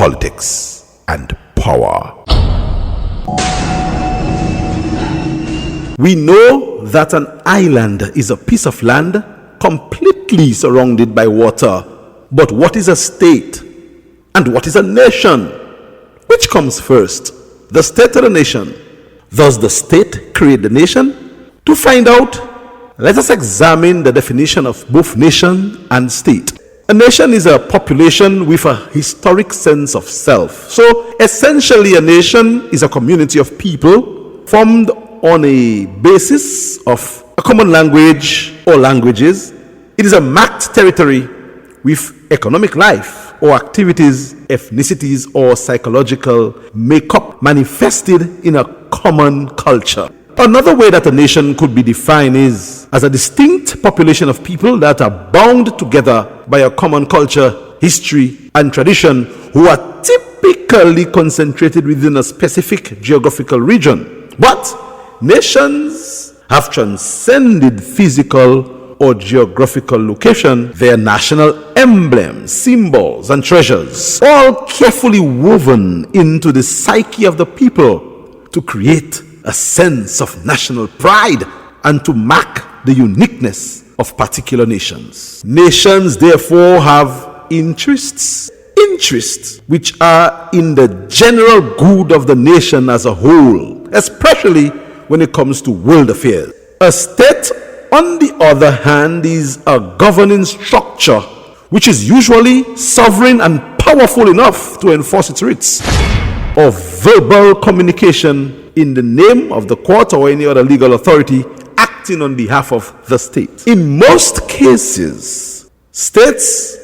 politics, and power. We know that an island is a piece of land completely surrounded by water. But what is a state? And what is a nation? Which comes first, the state or the nation? Does the state create the nation? To find out, let us examine the definition of both nation and state. A nation is a population with a historic sense of self. So essentially, a nation is a community of people formed on a basis of a common language or languages. It is a marked territory with economic life or activities, ethnicities, or psychological makeup manifested in a common culture. Another way that a nation could be defined is as a distinct population of people that are bound together by a common culture, history, and tradition, who are typically concentrated within a specific geographical region. But nations have transcended physical or geographical location. Their national emblems, symbols, and treasures, all carefully woven into the psyche of the people to create a sense of national pride and to mark the uniqueness of particular nations. Nations therefore have interests which are in the general good of the nation as a whole, especially when it comes to world affairs. A state, on the other hand, is a governing structure which is usually sovereign and powerful enough to enforce its writs or verbal communication in the name of the court or any other legal authority acting on behalf of the state. In most cases, states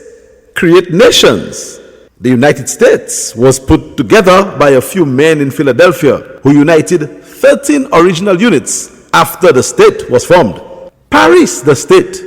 create nations. The United States was put together by a few men in Philadelphia who united 13 original units after the state was formed. Paris, the state,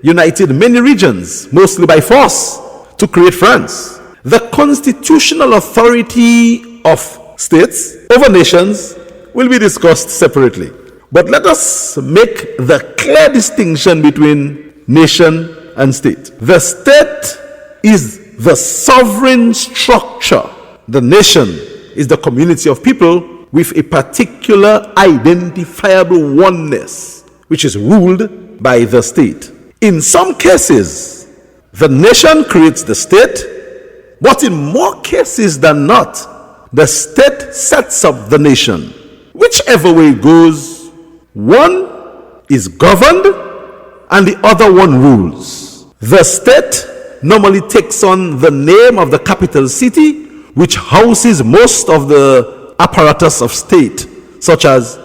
united many regions, mostly by force, to create France. The constitutional authority of states over nations will be discussed separately. But let us make the clear distinction between nation and state. The state is the sovereign structure. The nation is the community of people with a particular identifiable oneness, which is ruled by the state. In some cases, the nation creates the state, but in more cases than not, the state sets up the nation. Whichever way it goes, one is governed and the other one rules. The state normally takes on the name of the capital city, which houses most of the apparatus of state, such as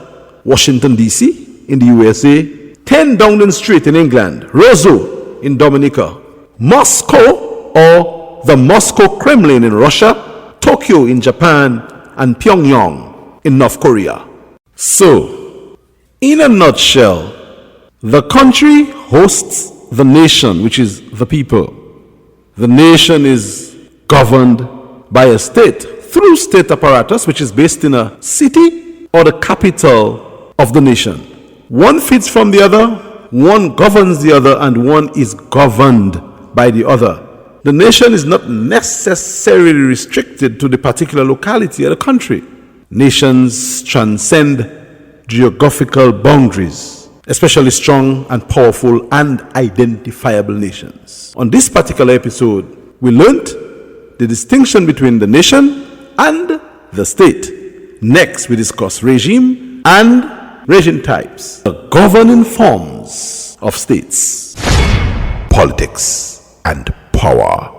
Washington, D.C. in the USA, 10 Downing Street in England, Roseau in Dominica, Moscow or the Moscow Kremlin in Russia, Tokyo in Japan, and Pyongyang in North Korea. So, in a nutshell, the country hosts the nation, which is the people. The nation is governed by a state through state apparatus, which is based in a city or the capital of the nation. One feeds from the other, one governs the other, and one is governed by the other. The nation is not necessarily restricted to the particular locality or the country. Nations transcend geographical boundaries, especially strong and powerful and identifiable nations. On this particular episode, we learned the distinction between the nation and the state. Next, we discuss regime and regime types, the governing forms of states, politics, and power.